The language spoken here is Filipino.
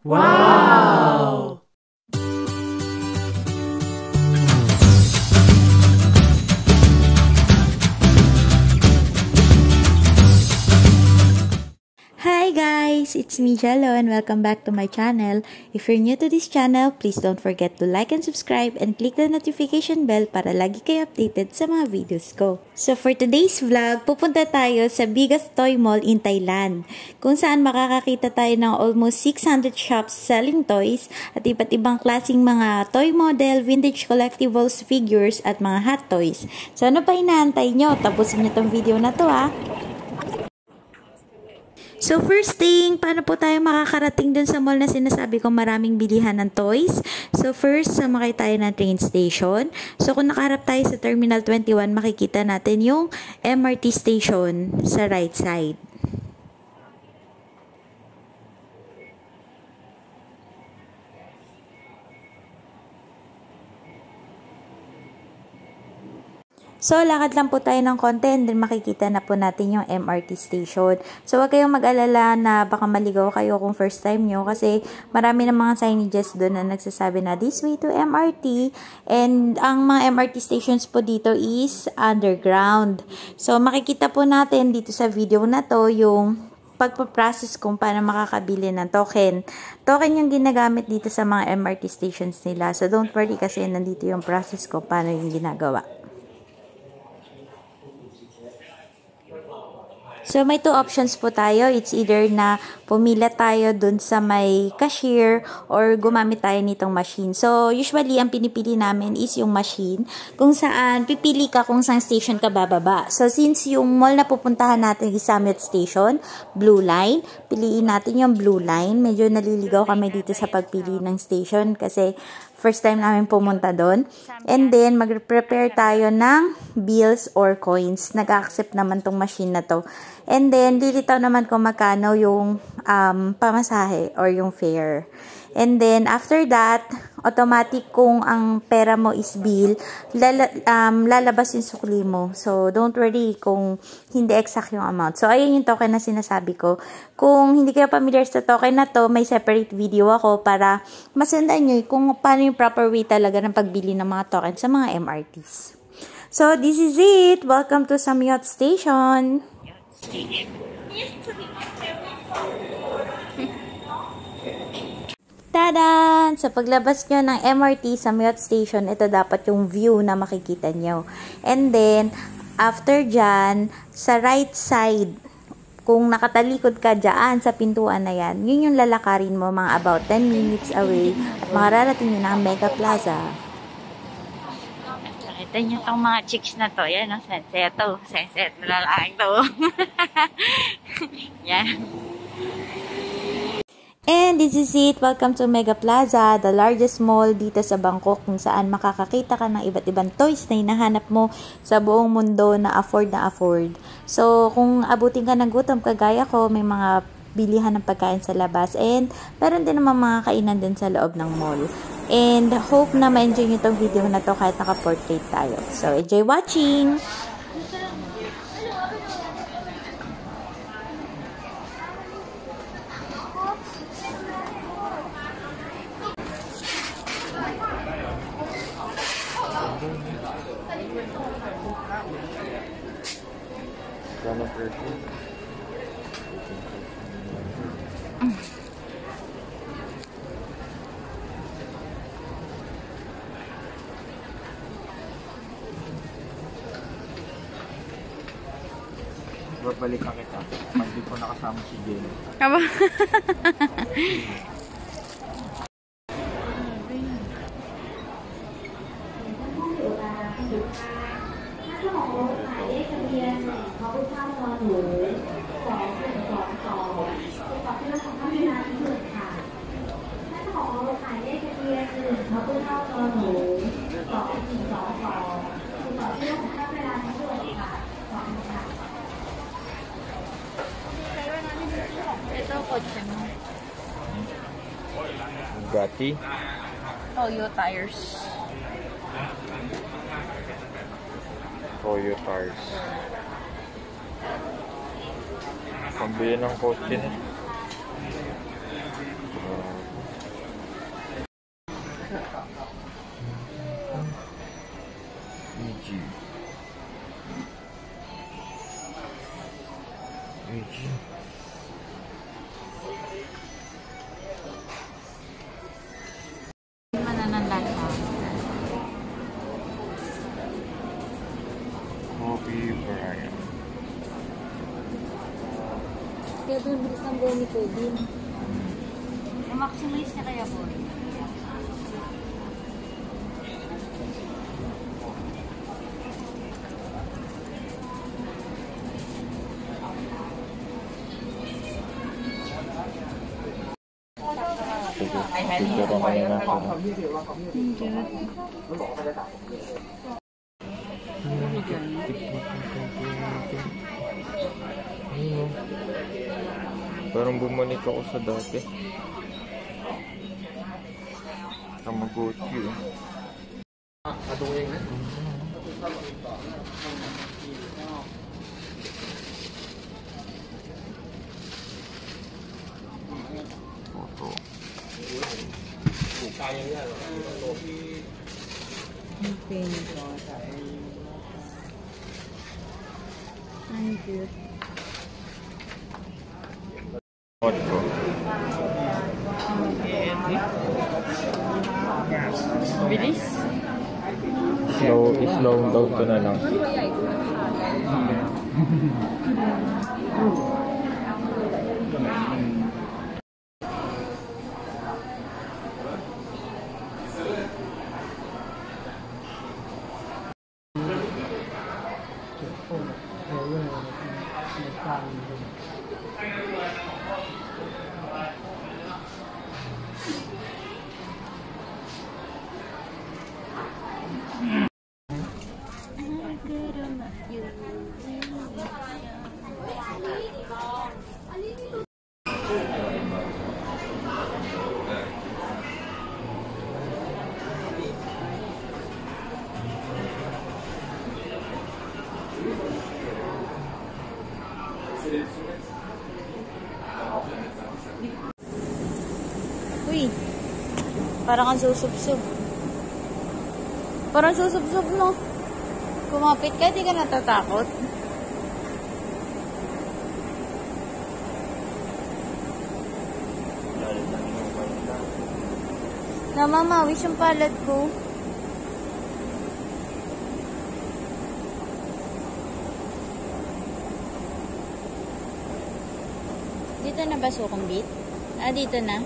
Wow! Hi guys! It's me Jello and welcome back to my channel. If you're new to this channel, please don't forget to like and subscribe and click the notification bell para lagi kayo updated sa mga videos ko. So for today's vlog, pupunta tayo sa biggest toy mall in Thailand, kung saan makakakita tayo ng almost 600 shops selling toys at iba't ibang klaseng mga toy model, vintage collectibles, figures at mga hot toys. So ano pa inaantay nyo? Tapusin nyo tong video na to So first thing, paano po tayo makakarating dun sa mall na sinasabi ko maraming bilihan ng toys? So first, sumakay tayo ng train station. So kung nakaharap tayo sa Terminal 21, makikita natin yung MRT station sa right side. So, lakad lang po tayo ng konti and then makikita na po natin yung MRT station. So, huwag kayong mag-alala na baka maligaw kayo kung first time nyo kasi marami ng mga signages doon na nagsasabi na this way to MRT, and ang mga MRT stations po dito is underground. So, makikita po natin dito sa video na to yung pagpaprocess kung paano makakabili ng token. Token yung ginagamit dito sa mga MRT stations nila. So, don't worry kasi nandito yung process kung paano yung ginagawa. So, may two options po tayo. It's either na pumila tayo dun sa may cashier or gumamit tayo nitong machine. So, usually, ang pinipili namin is yung machine kung saan pipili ka kung saan station ka bababa. So, since yung mall na pupuntahan natin is Summit Station, Blue Line, piliin natin yung Blue Line. Medyo naliligaw kami dito sa pagpili ng station kasi first time namin pumunta doon. And then, mag-prepare tayo ng bills or coins. Nag-accept naman tong machine na to. And then, lilitaw naman kung magkano yung pamasahe or yung fare. And then, after that, automatic kung ang pera mo is bill, lalabas yung sukli mo. So, don't worry kung hindi exact yung amount. So, ayun yung token na sinasabi ko. Kung hindi kayo familiar sa token na to, may separate video ako para masundan nyo kung paano yung proper way talaga ng pagbili ng mga token sa mga MRTs. So, this is it. Welcome to Samyot Station. Tadan! Sa paglabas nyo ng MRT sa Samyot Station, ito dapat yung view na makikita nyo. And then, after dyan, sa right side, kung nakatalikod ka dyan sa pintuan na yan, yun yung lalakarin mo mga about 10 minutes away, mararating nyo ng Mega Plaza. Nakita nyo itong mga chicks na to. Yan, ang sunset to. Sunset na lalaki to. Yan. And this is it. Welcome to Mega Plaza, the largest mall dito sa Bangkok kung saan makakakita ka ng iba't ibang toys na hinahanap mo sa buong mundo na afford. So, kung abutin ka ng gutom kagaya ko, may mga bilihan ng pagkain sa labas and meron din naman mga kainan din sa loob ng mall. And hope na ma-enjoy nyo itong video na to kahit naka-portrait tayo. So, enjoy watching! Babalikan kita. Pag di ko nakasama si Jen. Aba? Ito, kotse mo. Bugatti. Toyo tires. Toyo tires. Pambili ng kotse na. Mananalata. Kobe Bryant. Kaya doon bilis ng buhay ni Kobe. Na-maximize na kaya po. Picture ko kanina ako. Parang bumalik ako sa dati. Tamagotchi eh. Photo. Ang cute. What ko? Bilis? Slow down ko na lang. Uy, parang kang susubsob. Parang susubsob, no? Kumapit ka, di ka natatakot. Namamawis yung palad ko. Dito na ba sukumbit? Ah, dito na.